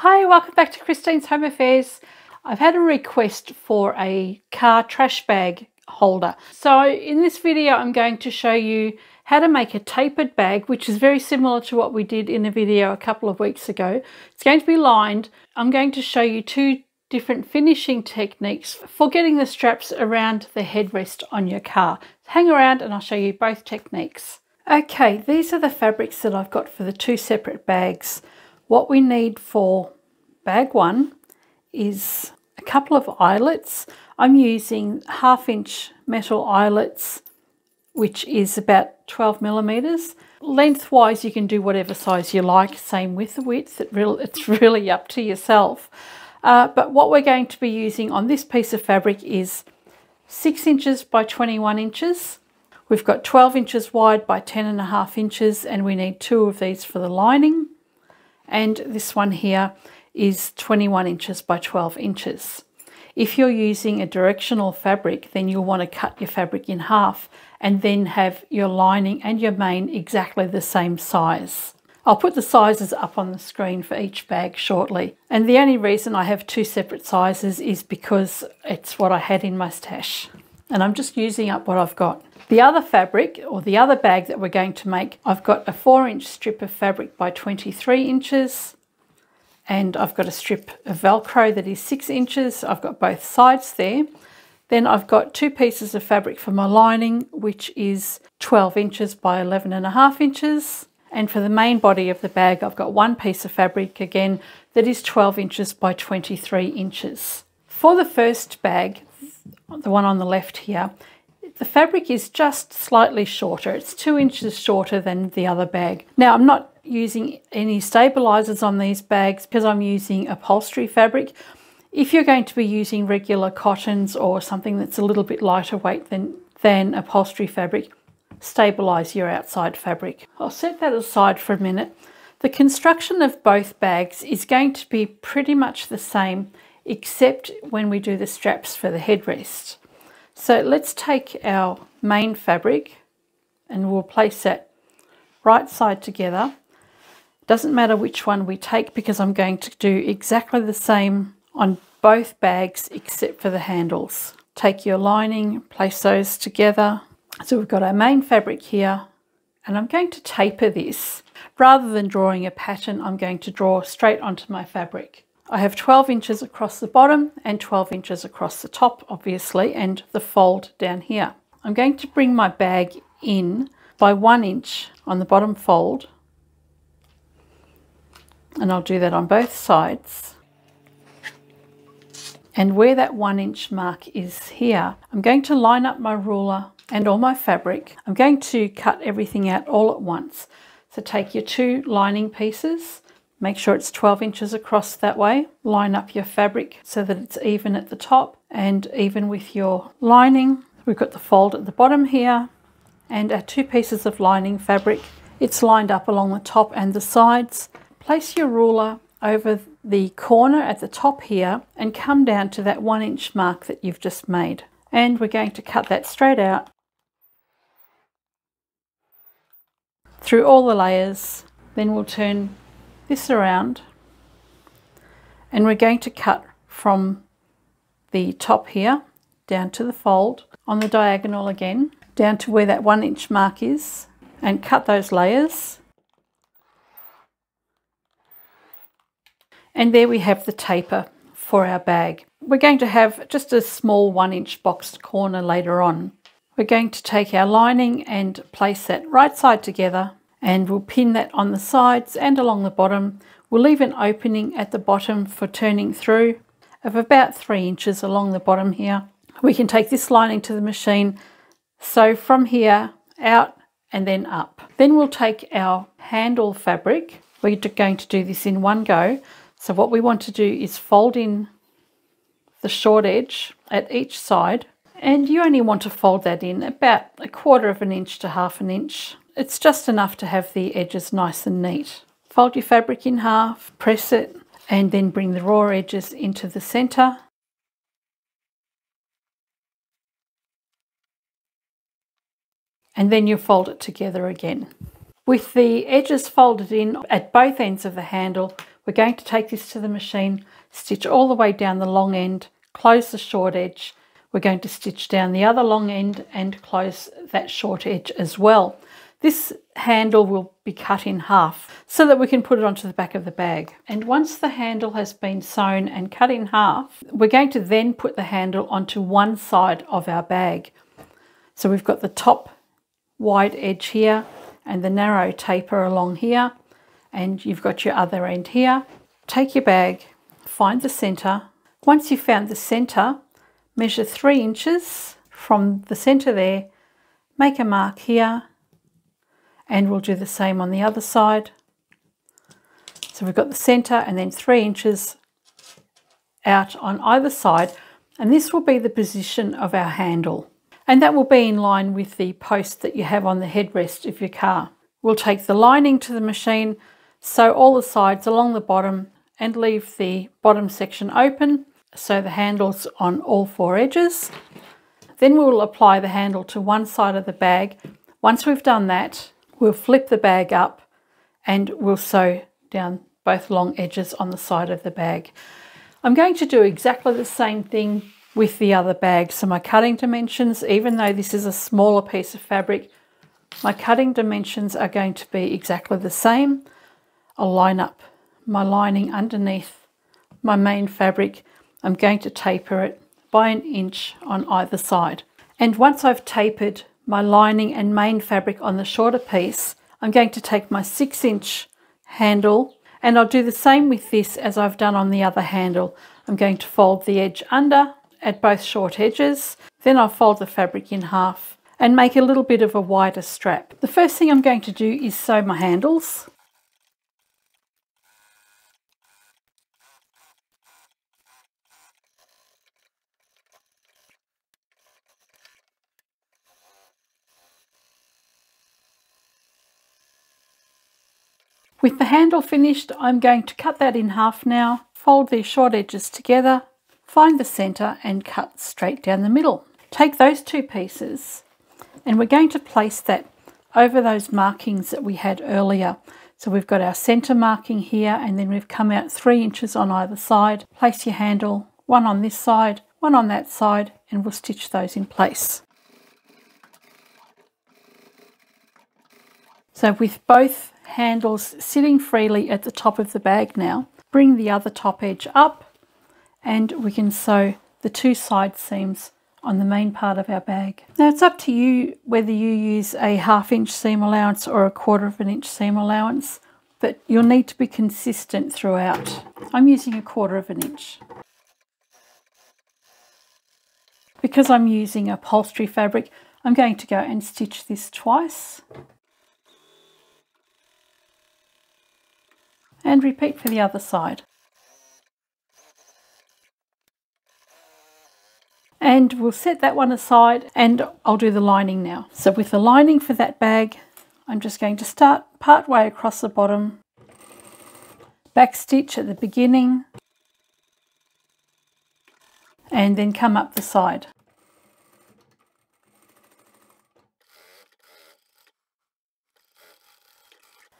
Hi, welcome back to Christine's Home Affairs. I've had a request for a car trash bag holder. So in this video I'm going to show you how to make a tapered bag, which is very similar to what we did in a video a couple of weeks ago. It's going to be lined. I'm going to show you two different finishing techniques for getting the straps around the headrest on your car. Hang around and I'll show you both techniques. Okay, these are the fabrics that I've got for the two separate bags. What we need for bag one is a couple of eyelets. I'm using 1/2 inch metal eyelets, which is about 12 millimeters. Lengthwise, you can do whatever size you like, same with the width. It's really up to yourself. But what we're going to be using on this piece of fabric is 6 inches by 21 inches. We've got 12 inches wide by 10.5 inches, and we need 2 of these for the lining. And this one here is 21 inches by 12 inches. If you're using a directional fabric, then you'll want to cut your fabric in half and then have your lining and your main exactly the same size. I'll put the sizes up on the screen for each bag shortly. And the only reason I have 2 separate sizes is because it's what I had in my stash. And I'm just using up what I've got. The other fabric, or the other bag that we're going to make, I've got a 4-inch strip of fabric by 23 inches. And I've got a strip of Velcro that is 6 inches. I've got both sides there. Then I've got 2 pieces of fabric for my lining, which is 12 inches by 11.5 inches. And for the main body of the bag, I've got 1 piece of fabric again that is 12 inches by 23 inches. For the first bag, the one on the left here, the fabric is just slightly shorter. It's 2 inches shorter than the other bag. Now, I'm not using any stabilizers on these bags because I'm using upholstery fabric. If you're going to be using regular cottons or something that's a little bit lighter weight than upholstery fabric, stabilize your outside fabric. I'll set that aside for a minute. The construction of both bags is going to be pretty much the same, except when we do the straps for the headrest. So let's take our main fabric and we'll place that right side together. Doesn't matter which one we take because I'm going to do exactly the same on both bags except for the handles. Take your lining, place those together. So we've got our main fabric here, and I'm going to taper this. Rather than drawing a pattern, I'm going to draw straight onto my fabric. I have 12 inches across the bottom and 12 inches across the top, obviously, and the fold down here. I'm going to bring my bag in by 1 inch on the bottom fold, and I'll do that on both sides. And where that 1 inch mark is here, I'm going to line up my ruler and all my fabric. I'm going to cut everything out all at once. So take your 2 lining pieces, make sure it's 12 inches across that way. Line up your fabric so that it's even at the top and even with your lining. We've got the fold at the bottom here and our 2 pieces of lining fabric. It's lined up along the top and the sides. Place your ruler over the corner at the top here and come down to that 1 inch mark that you've just made. And we're going to cut that straight out through all the layers. Then we'll turn this around and we're going to cut from the top here down to the fold on the diagonal again, down to where that 1 inch mark is, and cut those layers. And there we have the taper for our bag. We're going to have just a small 1 inch boxed corner later on. We're going to take our lining and place that right side together, and we'll pin that on the sides and along the bottom. We'll leave an opening at the bottom for turning through of about 3 inches along the bottom here. We can take this lining to the machine, sew from here out and then up. Then we'll take our handle fabric. We're going to do this in one go. So what we want to do is fold in the short edge at each side, and you only want to fold that in about 1/4 inch to 1/2 inch. It's just enough to have the edges nice and neat. Fold your fabric in half, press it, and then bring the raw edges into the center. And then you fold it together again. With the edges folded in at both ends of the handle, We're going to take this to the machine, stitch all the way down the long end, close the short edge. We're going to stitch down the other long end and close that short edge as well. This handle will be cut in half so that we can put it onto the back of the bag. And once the handle has been sewn and cut in half, we're going to then put the handle onto one side of our bag. So we've got the top wide edge here and the narrow taper along here, and you've got your other end here. Take your bag, find the center. Once you've found the center, measure 3 inches from the center there, make a mark here, and we'll do the same on the other side. So we've got the center and then 3 inches out on either side, and this will be the position of our handle. And that will be in line with the post that you have on the headrest of your car. We'll take the lining to the machine, sew all the sides along the bottom and leave the bottom section open, so the handle's on all 4 edges. Then we'll apply the handle to one side of the bag. Once we've done that, we'll flip the bag up and we'll sew down both long edges on the side of the bag. I'm going to do exactly the same thing with the other bag. So my cutting dimensions, even though this is a smaller piece of fabric, my cutting dimensions are going to be exactly the same. I'll line up my lining underneath my main fabric. I'm going to taper it by 1 inch on either side. And once I've tapered my lining and main fabric on the shorter piece, I'm going to take my 6-inch handle, and I'll do the same with this as I've done on the other handle. I'm going to fold the edge under at both short edges, then I'll fold the fabric in half and make a little bit of a wider strap. The first thing I'm going to do is sew my handles. With the handle finished, I'm going to cut that in half now, fold the short edges together, find the center and cut straight down the middle. Take those 2 pieces and we're going to place that over those markings that we had earlier. So we've got our center marking here, and then we've come out 3 inches on either side. Place your handle, one on this side, one on that side, and we'll stitch those in place. So with both handles sitting freely at the top of the bag now, bring the other top edge up and we can sew the 2 side seams on the main part of our bag. Now it's up to you whether you use a 1/2 inch seam allowance or a 1/4 inch seam allowance, but you'll need to be consistent throughout. I'm using a 1/4 inch. Because I'm using upholstery fabric, I'm going to go and stitch this twice. And repeat for the other side. And we'll set that one aside, and I'll do the lining now. So with the lining for that bag, I'm just going to start part way across the bottom, back stitch at the beginning, and then come up the side.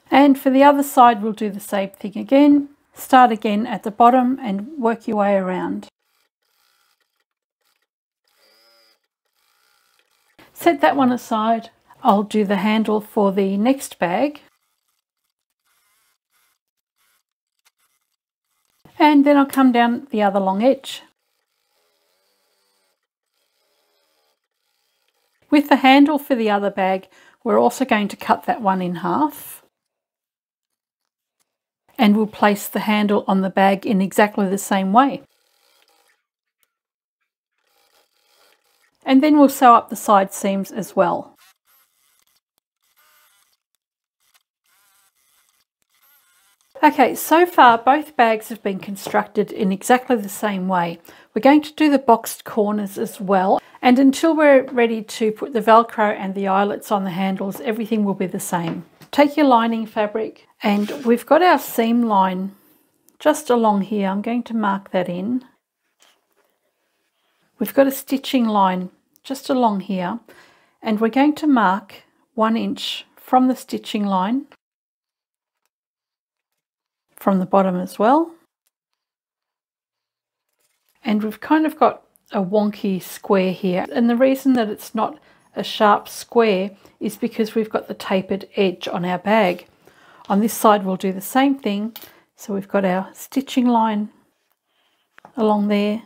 And for the other side, we'll do the same thing again. Start again at the bottom and work your way around. Set that one aside. I'll do the handle for the next bag. And then I'll come down the other long edge. With the handle for the other bag, we're also going to cut that one in half. And we'll place the handle on the bag in exactly the same way. And then we'll sew up the side seams as well. Okay, so far both bags have been constructed in exactly the same way. We're going to do the boxed corners as well, and until we're ready to put the Velcro and the eyelets on the handles, everything will be the same. Take your lining fabric, and we've got our seam line just along here. I'm going to mark that in. We've got a stitching line just along here, and we're going to mark 1 inch from the stitching line from the bottom as well. And we've kind of got a wonky square here, and the reason that it's not a sharp square is because we've got the tapered edge on our bag. On this side we'll do the same thing, so we've got our stitching line along there,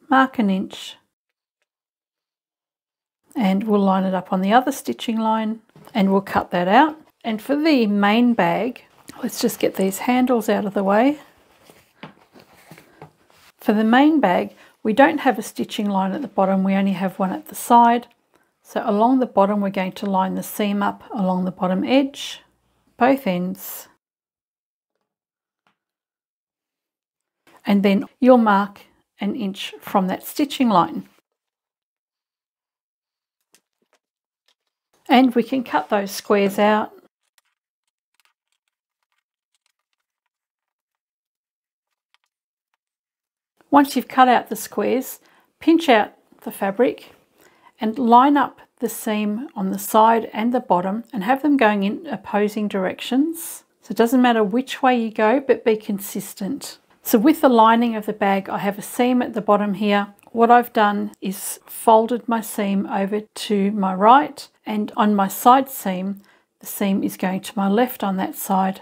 mark an inch, and we'll line it up on the other stitching line and we'll cut that out. And for the main bag, let's just get these handles out of the way. For the main bag, we don't have a stitching line at the bottom, we only have one at the side. So along the bottom, we're going to line the seam up along the bottom edge, both ends. And then you'll mark an inch from that stitching line. And we can cut those squares out. Once you've cut out the squares, pinch out the fabric and line up the seam on the side and the bottom and have them going in opposing directions. So it doesn't matter which way you go, but be consistent. So with the lining of the bag, I have a seam at the bottom here. What I've done is folded my seam over to my right, and on my side seam, the seam is going to my left on that side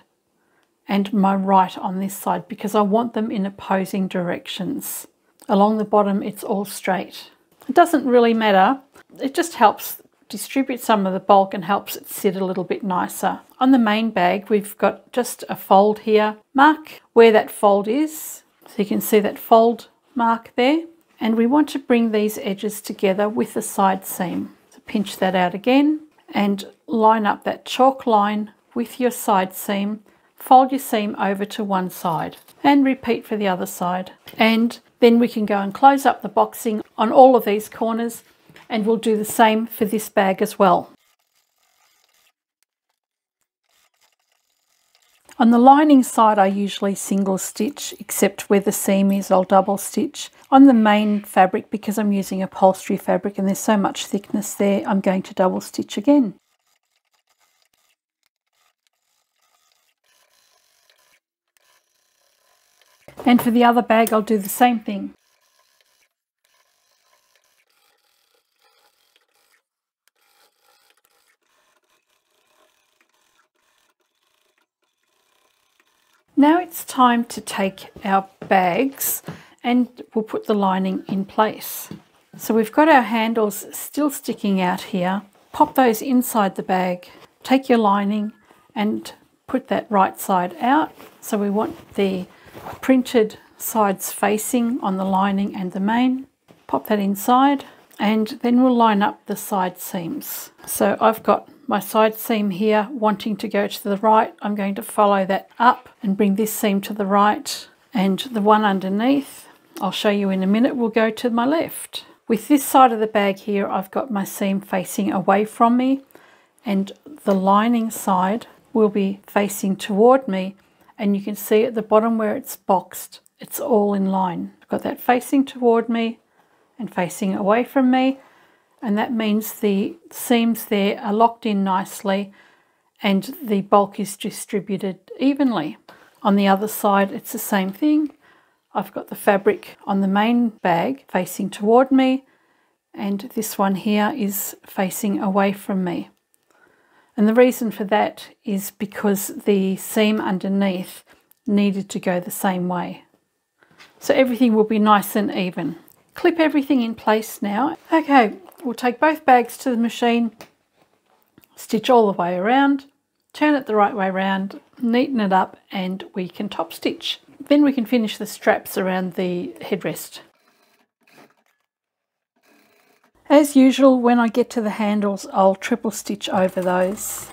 and my right on this side, because I want them in opposing directions. Along the bottom, it's all straight. It doesn't really matter. It just helps distribute some of the bulk and helps it sit a little bit nicer. On the main bag, we've got just a fold here. Mark where that fold is. So you can see that fold mark there. And we want to bring these edges together with the side seam. So pinch that out again and line up that chalk line with your side seam. Fold your seam over to one side and repeat for the other side. And then we can go and close up the boxing on all of these corners, and we'll do the same for this bag as well. On the lining side, I usually single stitch, except where the seam is, I'll double stitch. On the main fabric, because I'm using upholstery fabric and there's so much thickness there, I'm going to double stitch again. And for the other bag, I'll do the same thing. Now it's time to take our bags and we'll put the lining in place. So we've got our handles still sticking out here. Pop those inside the bag, take your lining and put that right side out. So we want the printed sides facing on the lining and the main. Pop that inside and then we'll line up the side seams. So I've got my side seam here wanting to go to the right. I'm going to follow that up and bring this seam to the right, and the one underneath, I'll show you in a minute, will go to my left. With this side of the bag here, I've got my seam facing away from me and the lining side will be facing toward me, and you can see at the bottom where it's boxed, it's all in line. I've got that facing toward me and facing away from me, and that means the seams there are locked in nicely and the bulk is distributed evenly. On the other side, it's the same thing. I've got the fabric on the main bag facing toward me, and this one here is facing away from me. And the reason for that is because the seam underneath needed to go the same way. So everything will be nice and even. Clip everything in place now. Okay, we'll take both bags to the machine, stitch all the way around, turn it the right way around, neaten it up, and we can top stitch. Then we can finish the straps around the headrest. As usual, when I get to the handles, I'll triple stitch over those.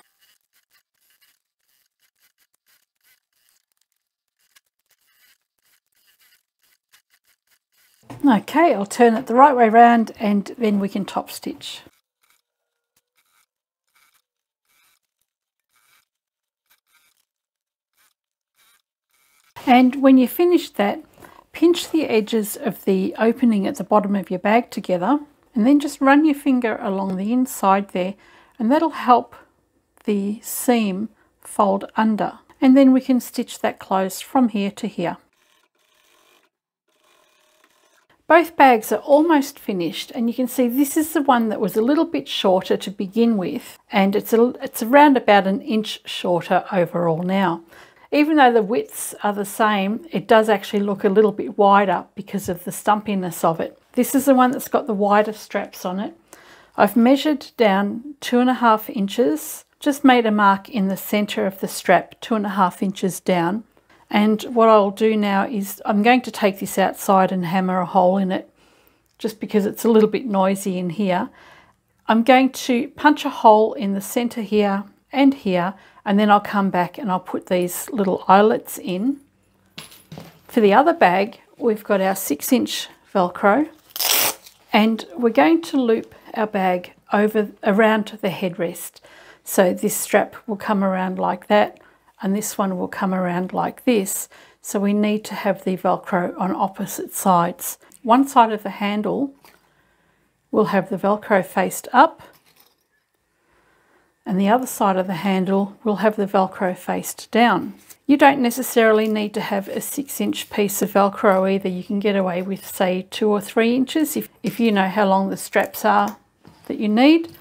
Okay, I'll turn it the right way around and then we can top stitch. And when you finish that, pinch the edges of the opening at the bottom of your bag together and then just run your finger along the inside there, and that'll help the seam fold under, and then we can stitch that closed from here to here. Both bags are almost finished, and you can see this is the one that was a little bit shorter to begin with, and it's around about an inch shorter overall now. Even though the widths are the same, it does actually look a little bit wider because of the stumpiness of it. This is the one that's got the wider straps on it. I've measured down 2.5 inches, just made a mark in the center of the strap, 2.5 inches down. And what I'll do now is I'm going to take this outside and hammer a hole in it, just because it's a little bit noisy in here. I'm going to punch a hole in the center here, and then I'll come back and I'll put these little eyelets in. For the other bag, we've got our 6-inch Velcro, and we're going to loop our bag around the headrest. So this strap will come around like that, and this one will come around like this. So we need to have the Velcro on opposite sides. One side of the handle will have the Velcro faced up, and the other side of the handle will have the Velcro faced down. You don't necessarily need to have a 6-inch piece of Velcro either. You can get away with, say, 2 or 3 inches. If you know how long the straps are that you need,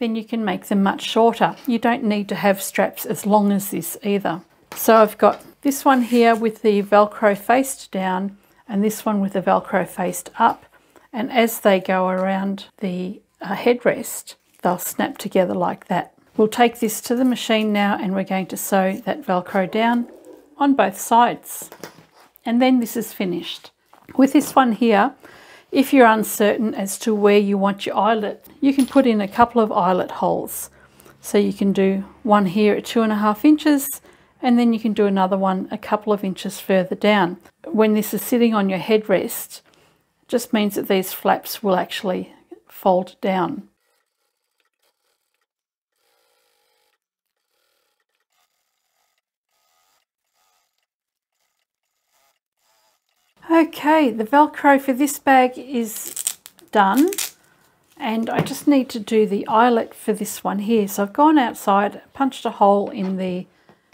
then you can make them much shorter. You don't need to have straps as long as this either. So I've got this one here with the Velcro faced down, and this one with the Velcro faced up. And as they go around the headrest, they'll snap together like that. We'll take this to the machine now, and we're going to sew that Velcro down on both sides. And then this is finished. With this one here, if you're uncertain as to where you want your eyelet, you can put in a couple of eyelet holes. So you can do one here at 2.5 inches, and then you can do another one a couple of inches further down. When this is sitting on your headrest, it just means that these flaps will actually fold down. Okay, the Velcro for this bag is done, and I just need to do the eyelet for this one here. So I've gone outside, punched a hole in the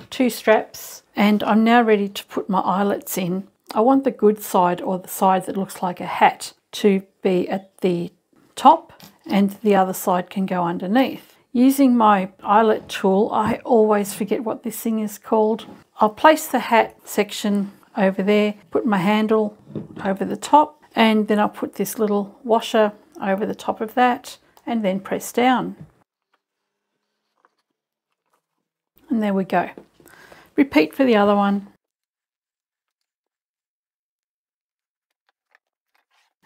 2 straps, and I'm now ready to put my eyelets in. I want the good side, or the side that looks like a hat, to be at the top, and the other side can go underneath. Using my eyelet tool, I always forget what this thing is called. I'll place the hat section over there, put my handle over the top, and then I'll put this little washer over the top of that, and then press down. And there we go. Repeat for the other one.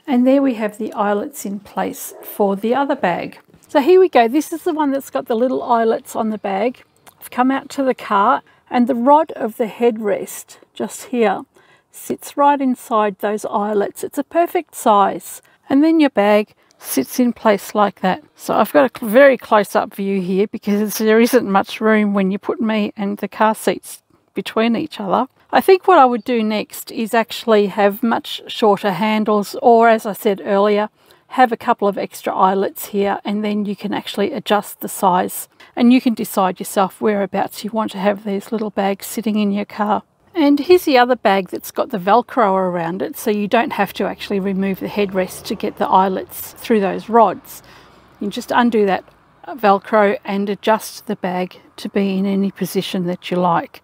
And there we have the eyelets in place for the other bag. So here we go. This is the one that's got the little eyelets on the bag. I've come out to the car, and the rod of the headrest just here sits right inside those eyelets. It's a perfect size. And then your bag sits in place like that. So I've got a very close-up view here because there isn't much room when you put me and the car seats between each other. I think what I would do next is actually have much shorter handles, or as I said earlier, have a couple of extra eyelets here, and then you can actually adjust the size, and you can decide yourself whereabouts you want to have these little bags sitting in your car. And here's the other bag that's got the Velcro around it, so you don't have to actually remove the headrest to get the eyelets through those rods. You can just undo that Velcro and adjust the bag to be in any position that you like.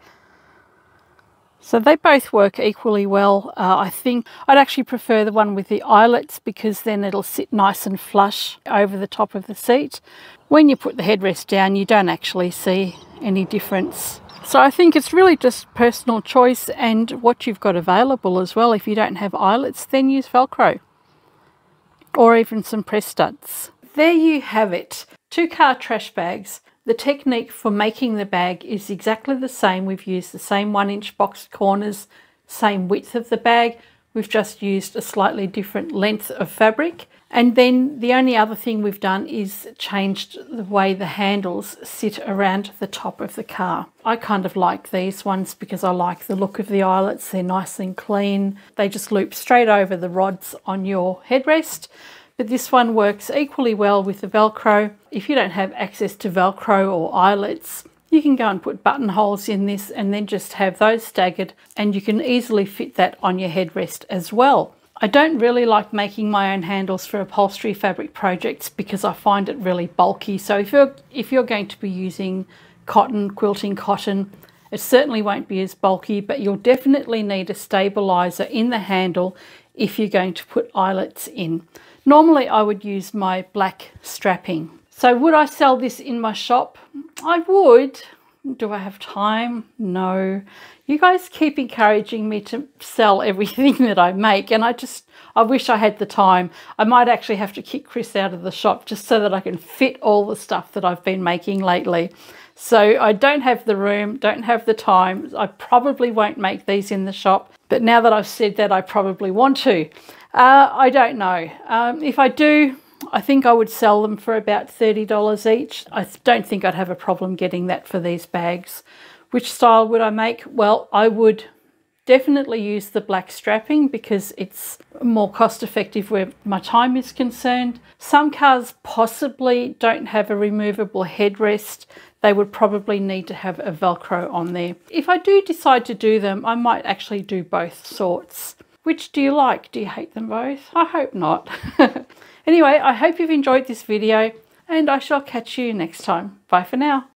So they both work equally well. I think I'd actually prefer the one with the eyelets because then it'll sit nice and flush over the top of the seat. When you put the headrest down, you don't actually see any difference. So I think it's really just personal choice and what you've got available as well. If you don't have eyelets, then use Velcro or even some press studs. There you have it, 2 car trash bags. The technique for making the bag is exactly the same. We've used the same 1-inch boxed corners, same width of the bag. We've just used a slightly different length of fabric. And then the only other thing we've done is changed the way the handles sit around the top of the car. I kind of like these ones because I like the look of the eyelets. They're nice and clean. They just loop straight over the rods on your headrest. But this one works equally well with the Velcro. If you don't have access to Velcro or eyelets, You can go and put buttonholes in this and then just have those staggered, and you can easily fit that on your headrest as well. I don't really like making my own handles for upholstery fabric projects because I find it really bulky. So if you're going to be using cotton, quilting cotton, it certainly won't be as bulky, but you'll definitely need a stabilizer in the handle if you're going to put eyelets in. Normally I would use my black strapping. So would I sell this in my shop? I would. Do I have time? No. You guys keep encouraging me to sell everything that I make, and I wish I had the time. I might actually have to kick Chris out of the shop just so that I can fit all the stuff that I've been making lately. So I don't have the room, don't have the time. I probably won't make these in the shop, but now that I've said that, I probably want to. I don't know. If I do, I think I would sell them for about $30 each. I don't think I'd have a problem getting that for these bags. Which style would I make? Well, I would definitely use the black strapping because it's more cost effective where my time is concerned. Some cars possibly don't have a removable headrest. They would probably need to have a Velcro on there. If I do decide to do them, I might actually do both sorts. Which do you like? Do you hate them both? I hope not. Anyway, I hope you've enjoyed this video, and I shall catch you next time. Bye for now.